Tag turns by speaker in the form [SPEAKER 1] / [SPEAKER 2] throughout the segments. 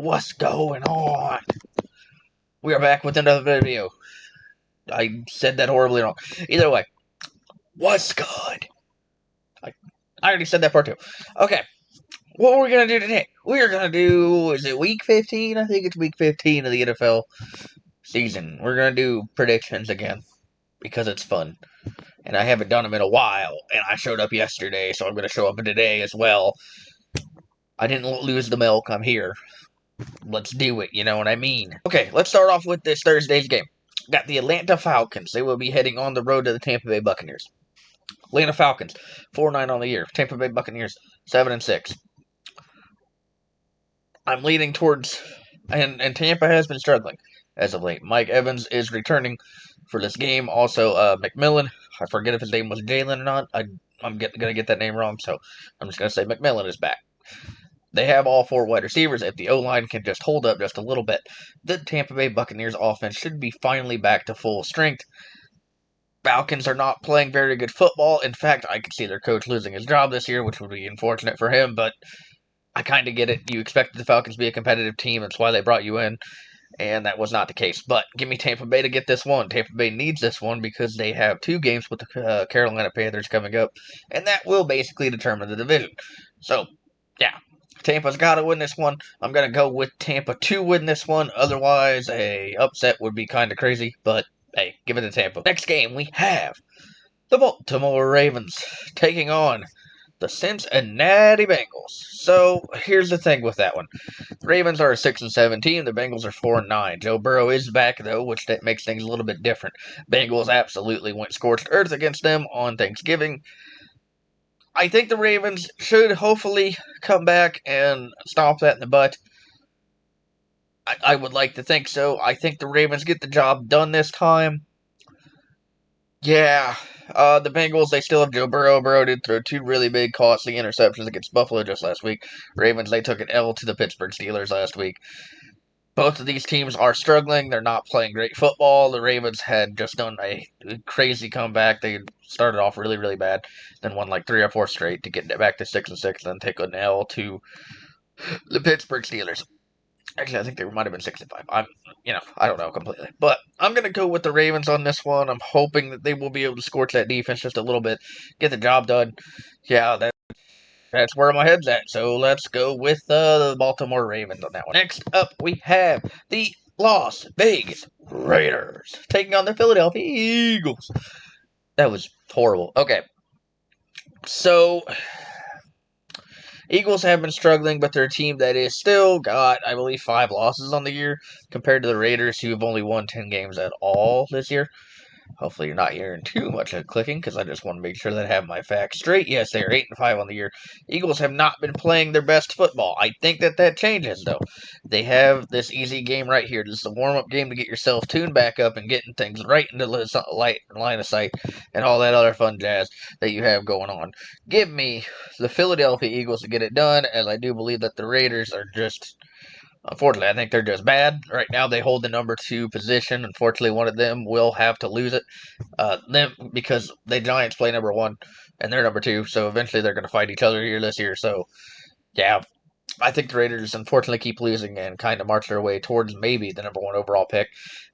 [SPEAKER 1] What's going on? We are back with another video. I said that horribly wrong. Either way, what's good? I already said that part too. Okay, what are we going to do today? We are going to do, is it week 15? I think it's week 15 of the NFL season. We're going to do predictions again because it's fun. And I haven't done them in a while, and I showed up yesterday, so I'm going to show up today as well. I didn't lose the milk, I'm here. Let's do it, you know what I mean? Okay, let's start off with this Thursday's game. Got the Atlanta Falcons. They will be heading on the road to the Tampa Bay Buccaneers. Atlanta Falcons, 4-9 on the year. Tampa Bay Buccaneers, 7-6. I'm leaning towards, and Tampa has been struggling as of late. Mike Evans is returning for this game. Also, McMillan. I forget if his name was Jalen or not. I'm going to get that name wrong, so I'm just going to say McMillan is back. They have all four wide receivers. If the O-line can just hold up just a little bit, the Tampa Bay Buccaneers offense should be finally back to full strength. Falcons are not playing very good football. In fact, I could see their coach losing his job this year, which would be unfortunate for him, but I kind of get it. You expected the Falcons to be a competitive team. That's why they brought you in, and that was not the case. But give me Tampa Bay to get this one. Tampa Bay needs this one because they have two games with the Carolina Panthers coming up, and that will basically determine the division. So, yeah. Tampa's got to win this one. I'm going to go with Tampa to win this one. Otherwise, a upset would be kind of crazy. But, hey, give it to Tampa. Next game, we have the Baltimore Ravens taking on the Cincinnati Bengals. So, here's the thing with that one. The Ravens are a 6-7 team. The Bengals are 4-9. Joe Burrow is back, though, which that makes things a little bit different. Bengals absolutely went scorched earth against them on Thanksgiving. I think the Ravens should hopefully come back and stomp that in the butt. I would like to think so. I think the Ravens get the job done this time. Yeah, the Bengals, they still have Joe Burrow. Burrow did throw two really big, costly interceptions against Buffalo just last week. Ravens, they took an L to the Pittsburgh Steelers last week. Both of these teams are struggling. They're not playing great football. The Ravens had just done a crazy comeback. They started off really, really bad, then won like 3 or 4 straight to get back to 6-6, then take an L to the Pittsburgh Steelers. Actually, I think they might have been 6-5. I don't know completely, but I'm gonna go with the Ravens on this one. I'm hoping that they will be able to scorch that defense just a little bit, get the job done. Yeah, that's where my head's at. So let's go with the Baltimore Ravens on that one. Next up, we have the Las Vegas Raiders taking on the Philadelphia Eagles. That was horrible. Okay. So, Eagles have been struggling, but they're a team that is still got, I believe, 5 losses on the year compared to the Raiders, who have only won 10 games at all this year. Hopefully you're not hearing too much of clicking, because I just want to make sure that I have my facts straight. Yes, they are 8-5 on the year. Eagles have not been playing their best football. I think that changes, though. They have this easy game right here. This is a warm-up game to get yourself tuned back up and getting things right into the line of sight and all that other fun jazz that you have going on. Give me the Philadelphia Eagles to get it done, as I do believe that the Raiders are just... Unfortunately, I think they're just bad. Right now, they hold the number 2 position. Unfortunately, one of them will have to lose it. Because the Giants play number 1, and they're number 2. So eventually, they're going to fight each other here this year. So, yeah, I think the Raiders unfortunately keep losing and kind of march their way towards maybe the number 1 overall pick.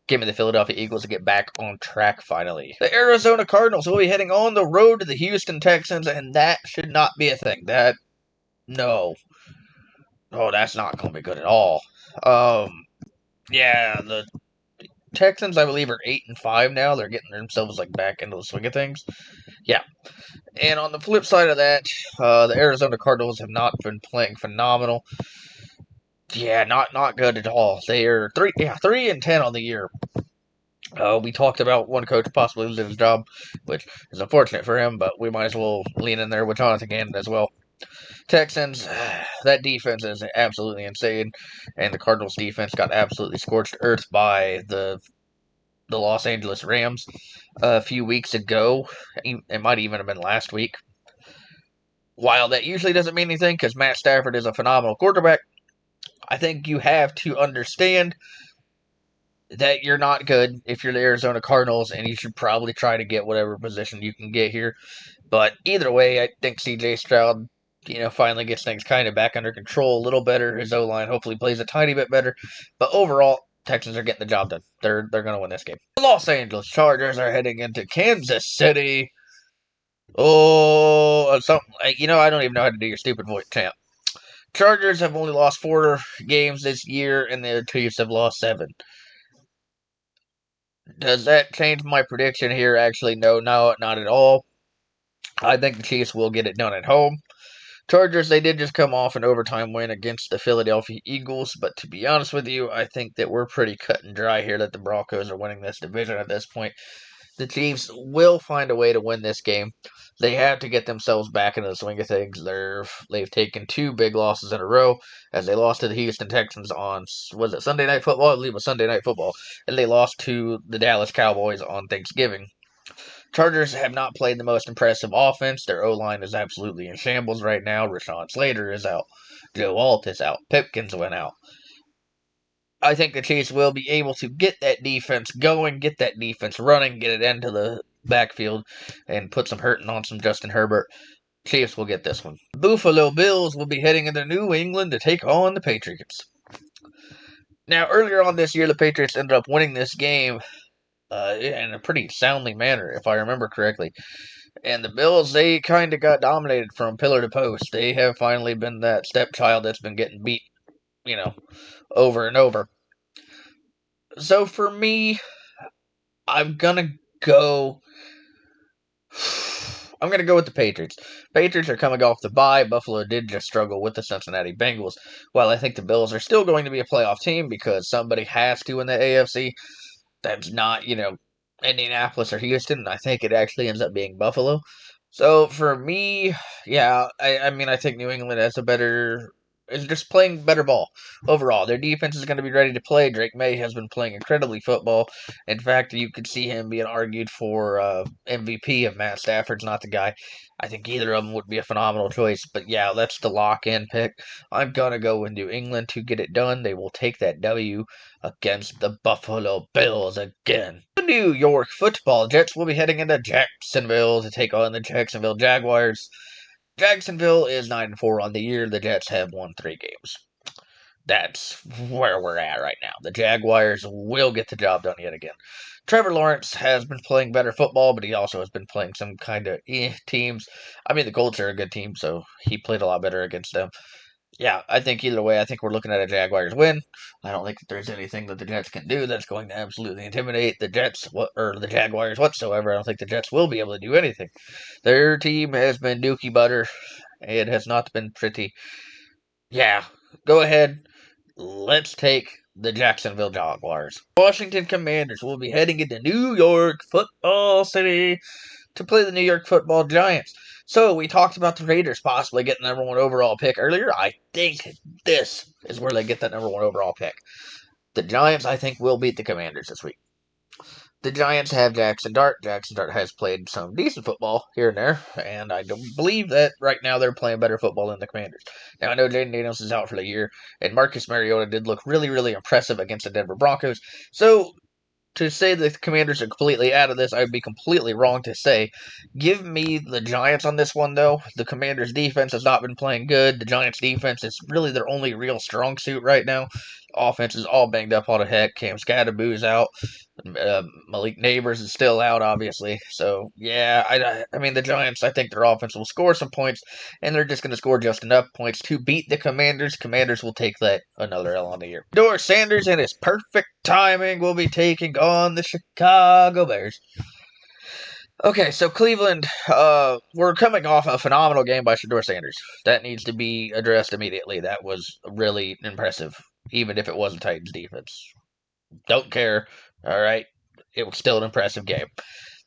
[SPEAKER 1] Give me the Philadelphia Eagles to get back on track finally. The Arizona Cardinals will be heading on the road to the Houston Texans, and that should not be a thing. No. Oh, that's not going to be good at all. Yeah, the Texans, I believe, are 8-5 now. They're getting themselves back into the swing of things. Yeah. And on the flip side of that, the Arizona Cardinals have not been playing phenomenal. Yeah, not good at all. They are 3-10 on the year. We talked about one coach possibly losing his job, which is unfortunate for him, but we might as well lean in there with Jonathan Gannon as well. Texans, that defense is absolutely insane, and the Cardinals' defense got absolutely scorched earth by the Los Angeles Rams a few weeks ago. It might even have been last week. While that usually doesn't mean anything because Matt Stafford is a phenomenal quarterback, I think you have to understand that you're not good if you're the Arizona Cardinals, and you should probably try to get whatever position you can get here. But either way, I think C.J. Stroud finally gets things kind of back under control a little better. His O-line hopefully plays a tiny bit better. But overall, Texans are getting the job done. They're going to win this game. The Los Angeles Chargers are heading into Kansas City. Oh, something. I don't even know how to do your stupid voice, champ. Chargers have only lost 4 games this year, and the Chiefs have lost 7. Does that change my prediction here? Actually, no, not at all. I think the Chiefs will get it done at home. Chargers, they did just come off an overtime win against the Philadelphia Eagles, but to be honest with you, I think that we're pretty cut and dry here that the Broncos are winning this division at this point. The Chiefs will find a way to win this game. They have to get themselves back into the swing of things. They've taken 2 big losses in a row as they lost to the Houston Texans on, was it Sunday Night Football? I believe it was Sunday Night Football. And they lost to the Dallas Cowboys on Thanksgiving. Chargers have not played the most impressive offense. Their O-line is absolutely in shambles right now. Rashawn Slater is out. Joe Alt is out. Pipkins went out. I think the Chiefs will be able to get that defense going, get that defense running, get it into the backfield, and put some hurting on some Justin Herbert. Chiefs will get this one. Buffalo Bills will be heading into New England to take on the Patriots. Now, earlier on this year, the Patriots ended up winning this game in a pretty soundly manner, if I remember correctly. And the Bills, they kind of got dominated from pillar to post. They have finally been that stepchild that's been getting beat, over and over. So for me, I'm gonna go with the Patriots. Patriots are coming off the bye. Buffalo did just struggle with the Cincinnati Bengals. While I think the Bills are still going to be a playoff team because somebody has to in the AFC. That's not, Indianapolis or Houston. I think it actually ends up being Buffalo. So for me, yeah, I think New England is just playing better ball overall. Their defense is going to be ready to play. Drake May has been playing incredibly football. In fact, you could see him being argued for MVP if Matt Stafford's not the guy. I think either of them would be a phenomenal choice. But yeah, that's the lock-in pick. I'm going to go with New England to get it done. They will take that W against the Buffalo Bills again. The New York Football Jets will be heading into Jacksonville to take on the Jacksonville Jaguars. Jacksonville is 9-4 on the year. The Jets have won 3 games. That's where we're at right now. The Jaguars will get the job done yet again. Trevor Lawrence has been playing better football, but he also has been playing some kind of teams. I mean, the Colts are a good team, so he played a lot better against them. Yeah, I think either way, I think we're looking at a Jaguars win. I don't think that there's anything that the Jets can do that's going to absolutely intimidate the the Jaguars whatsoever. I don't think the Jets will be able to do anything. Their team has been dookie butter. It has not been pretty. Yeah, go ahead. Let's take the Jacksonville Jaguars. Washington Commanders will be heading into New York Football City to play the New York Football Giants. So we talked about the Raiders possibly getting the number 1 overall pick earlier. I think this is where they get that number 1 overall pick. The Giants, I think, will beat the Commanders this week. The Giants have Jackson Dart. Jackson Dart has played some decent football here and there, and I don't believe that right now they're playing better football than the Commanders. Now, I know Jaden Daniels is out for the year, and Marcus Mariota did look really, really impressive against the Denver Broncos. So to say the Commanders are completely out of this, I would be completely wrong to say. Give me the Giants on this one, though. The Commanders' defense has not been playing good. The Giants' defense is really their only real strong suit right now. Offense is all banged up all the heck. Cam Scatterboo's out. Malik Neighbors is still out, obviously. So, yeah, I mean, the Giants, I think their offense will score some points, and they're just going to score just enough points to beat the Commanders. Commanders will take that another L on the year. Shedeur Sanders and his perfect timing will be taking on the Chicago Bears. Okay, so Cleveland, we're coming off a phenomenal game by Shedeur Sanders. That needs to be addressed immediately. That was really impressive, even if it was the Titans' defense. Don't care. All right. It was still an impressive game.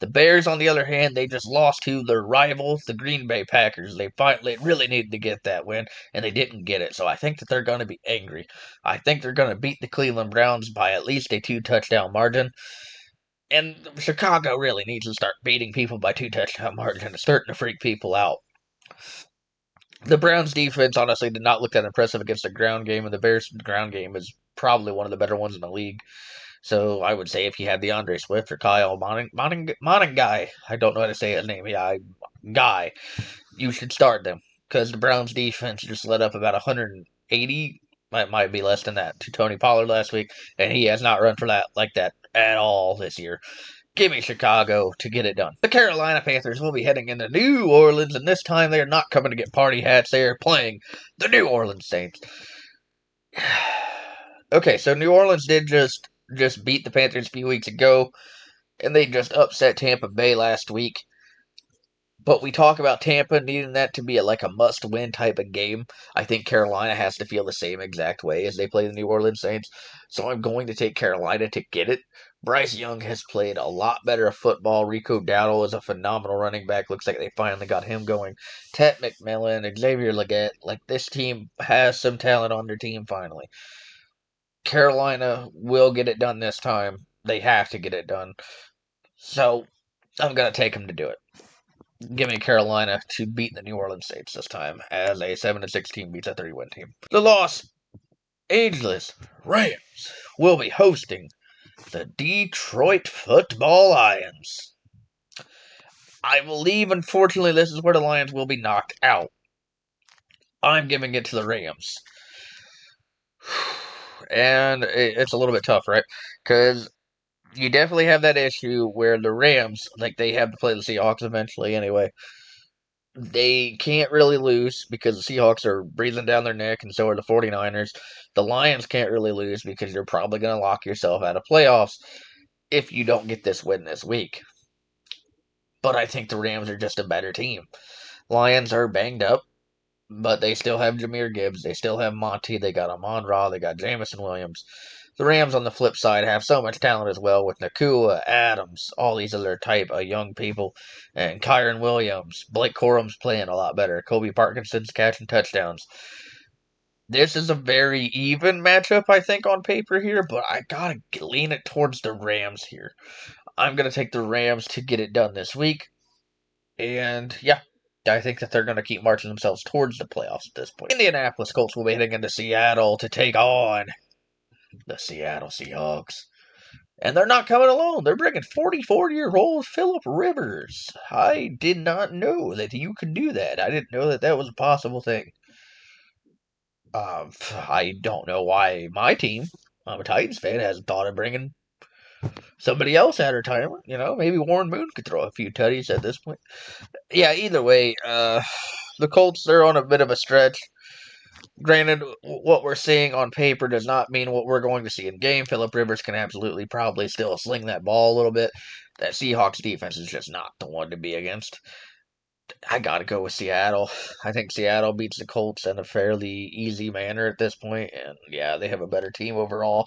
[SPEAKER 1] The Bears, on the other hand, they just lost to their rivals, the Green Bay Packers. They finally really needed to get that win, and they didn't get it. So I think that they're going to be angry. I think they're going to beat the Cleveland Browns by at least a 2-touchdown margin. And Chicago really needs to start beating people by 2-touchdown margin. It's starting to freak people out. The Browns' defense, honestly, did not look that impressive against the ground game, and the Bears' ground game is probably one of the better ones in the league. So I would say if you have DeAndre Swift or Kyle Monangai, I don't know how to say his name, Guy, you should start them. because the Browns defense just let up about 180, might be less than that, to Tony Pollard last week, and he has not run for that like that at all this year. Give me Chicago to get it done. The Carolina Panthers will be heading into New Orleans, and this time they are not coming to get party hats. They are playing the New Orleans Saints. Okay, so New Orleans did just beat the Panthers a few weeks ago, and they just upset Tampa Bay last week. But we talk about Tampa needing that to be like a must-win type of game. I think Carolina has to feel the same exact way as they play the New Orleans Saints. So I'm going to take Carolina to get it. Bryce Young has played a lot better of football. Rico Dowdle is a phenomenal running back. Looks like they finally got him going. Ted McMillan, Xavier Legette. Like, this team has some talent on their team finally. Carolina will get it done this time. They have to get it done. So I'm going to take them to do it. Give me Carolina to beat the New Orleans Saints this time, as a 7-6 team beats a 3-win team. The Los Angeles Rams will be hosting the Detroit Football Lions. I believe, unfortunately, this is where the Lions will be knocked out. I'm giving it to the Rams. And it's a little bit tough, right? Because you definitely have that issue where the Rams, like, they have to play the Seahawks eventually anyway. They can't really lose because the Seahawks are breathing down their neck, and so are the 49ers. The Lions can't really lose because you're probably going to lock yourself out of playoffs if you don't get this win this week. But I think the Rams are just a better team. Lions are banged up, but they still have Jahmyr Gibbs. They still have Monty. They got Amon-Ra. They got Jameson Williams. The Rams, on the flip side, have so much talent as well with Nacua, Adams, all these other type of young people, and Kyren Williams. Blake Corum's playing a lot better. Kobe Parkinson's catching touchdowns. This is a very even matchup, I think, on paper here, but I gotta lean it towards the Rams here. I'm gonna take the Rams to get it done this week, and yeah, I think that they're going to keep marching themselves towards the playoffs at this point. Indianapolis Colts will be heading into Seattle to take on the Seattle Seahawks. And they're not coming alone. They're bringing 44-year-old Philip Rivers. I did not know that you could do that. I didn't know that that was a possible thing. I don't know why my team, I'm a Titans fan, hasn't thought of bringing somebody else out of retirement. You know, maybe Warren Moon could throw a few tutties at this point. Yeah, either way, the Colts, they're on a bit of a stretch. Granted, what we're seeing on paper does not mean what we're going to see in game. Philip Rivers can absolutely probably still sling that ball a little bit. That Seahawks defense is just not the one to be against. I gotta go with Seattle. I think Seattle beats the Colts in a fairly easy manner at this point, and yeah, they have a better team overall.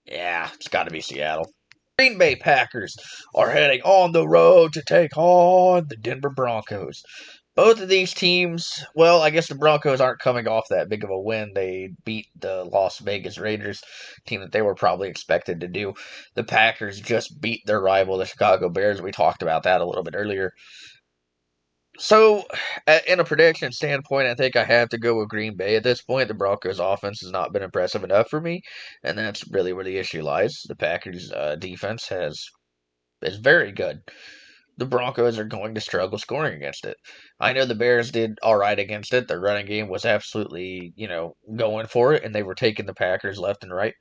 [SPEAKER 1] Yeah, it's gotta be Seattle. Green Bay Packers are heading on the road to take on the Denver Broncos. Both of these teams, well, I guess the Broncos aren't coming off that big of a win. They beat the Las Vegas Raiders, team that they were probably expected to do. The Packers just beat their rival, the Chicago Bears. We talked about that a little bit earlier. So, in a prediction standpoint, I think I have to go with Green Bay at this point. The Broncos' offense has not been impressive enough for me, and that's really where the issue lies. The Packers' defense is very good. The Broncos are going to struggle scoring against it. I know the Bears did all right against it. Their running game was absolutely, going for it, and they were taking the Packers left and right.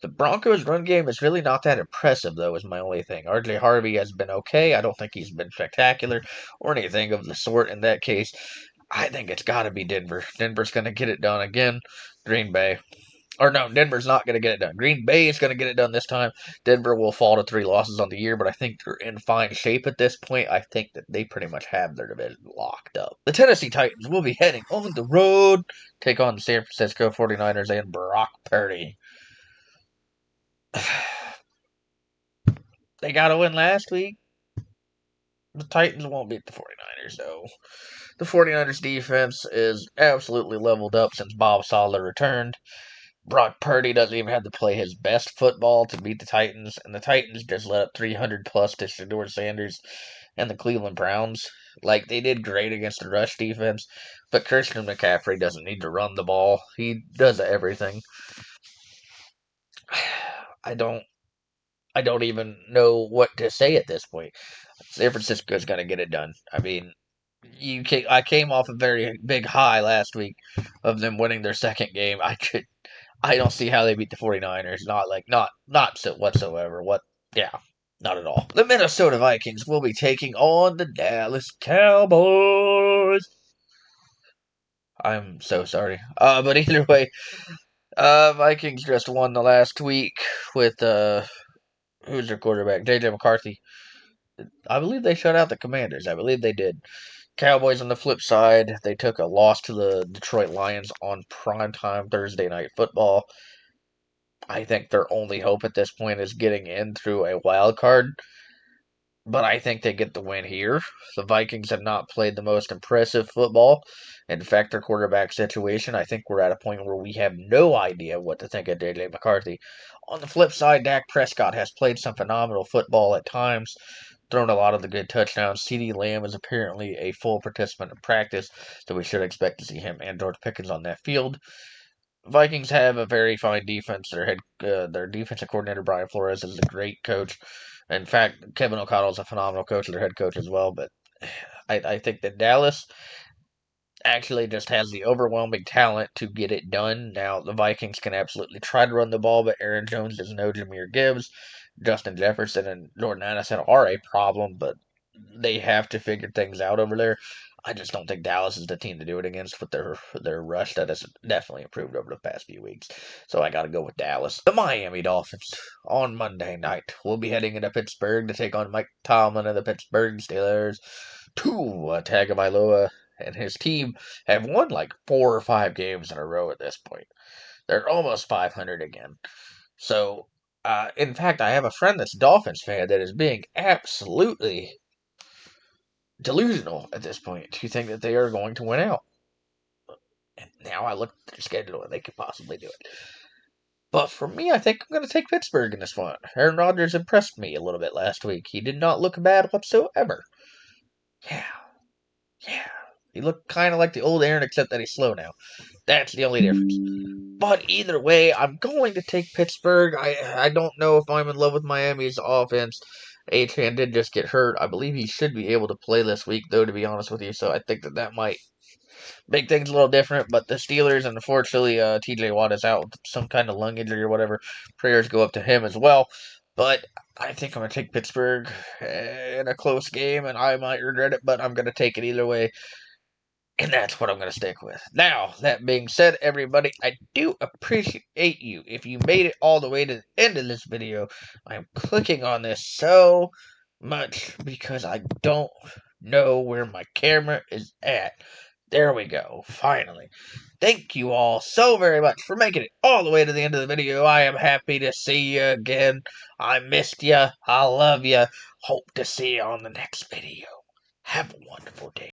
[SPEAKER 1] The Broncos' run game is really not that impressive, though, is my only thing. RJ Harvey has been okay. I don't think he's been spectacular or anything of the sort in that case. I think it's got to be Denver. Denver's going to get it done again. Green Bay. Or no, Denver's not going to get it done. Green Bay is going to get it done this time. Denver will fall to 3 losses on the year, but I think they're in fine shape at this point. I think that they pretty much have their division locked up. The Tennessee Titans will be heading on the road, take on the San Francisco 49ers and Brock Purdy. They got a win last week. The Titans won't beat the 49ers, though. The 49ers defense is absolutely leveled up since Bob Saleh returned. Brock Purdy doesn't even have to play his best football to beat the Titans, and the Titans just let up 300 plus to Shedeur Sanders and the Cleveland Browns. Like, they did great against the rush defense, but Christian McCaffrey doesn't need to run the ball. He does everything. I don't even know what to say at this point. San Francisco's going to get it done. I mean, I came off a very big high last week of them winning their second game. I don't see how they beat the 49ers. Not so whatsoever. Yeah, not at all. The Minnesota Vikings will be taking on the Dallas Cowboys. I'm so sorry. But either way, Vikings just won the last week with who's their quarterback? JJ McCarthy. I believe they shut out the Commanders. I believe they did. Cowboys on the flip side, they took a loss to the Detroit Lions on primetime Thursday night football. I think their only hope at this point is getting in through a wild card, but I think they get the win here. The Vikings have not played the most impressive football. In fact, their quarterback situation, I think we're at a point where we have no idea what to think of JJ McCarthy. On the flip side, Dak Prescott has played some phenomenal football at times, thrown a lot of the good touchdowns. CeeDee Lamb is apparently a full participant in practice, so we should expect to see him and George Pickens on that field. Vikings have a very fine defense. Their defensive coordinator Brian Flores is a great coach. In fact, Kevin O'Connell is a phenomenal coach, their head coach as well. But I think that Dallas actually just has the overwhelming talent to get it done. Now, the Vikings can absolutely try to run the ball, but Aaron Jones is no Jahmyr Gibbs. Justin Jefferson and Jordan Addison are a problem, but they have to figure things out over there. I just don't think Dallas is the team to do it against with their rush that has definitely improved over the past few weeks. So I got to go with Dallas. The Miami Dolphins on Monday night will be heading into Pittsburgh to take on Mike Tomlin and the Pittsburgh Steelers. Tua Tagovailoa and his team have won like 4 or 5 games in a row at this point. They're almost 500 again. So, in fact, I have a friend that's a Dolphins fan that is being absolutely delusional at this point to think that they are going to win out. And now I look at their schedule and they could possibly do it. But for me, I think I'm going to take Pittsburgh in this one. Aaron Rodgers impressed me a little bit last week. He did not look bad whatsoever. Yeah. He looked kind of like the old Aaron, except that he's slow now. That's the only difference. But either way, I'm going to take Pittsburgh. I don't know if I'm in love with Miami's offense. Achane did just get hurt. I believe he should be able to play this week, though, to be honest with you. So I think that might make things a little different. But the Steelers, and unfortunately, TJ Watt is out with some kind of lung injury or whatever. Prayers go up to him as well. But I think I'm going to take Pittsburgh in a close game, and I might regret it, but I'm going to take it either way. And that's what I'm going to stick with. Now, that being said, everybody, I do appreciate you. If you made it all the way to the end of this video, I'm clicking on this so much because I don't know where my camera is at. There we go, finally. Thank you all so very much for making it all the way to the end of the video. I am happy to see you again. I missed you. I love you. Hope to see you on the next video. Have a wonderful day.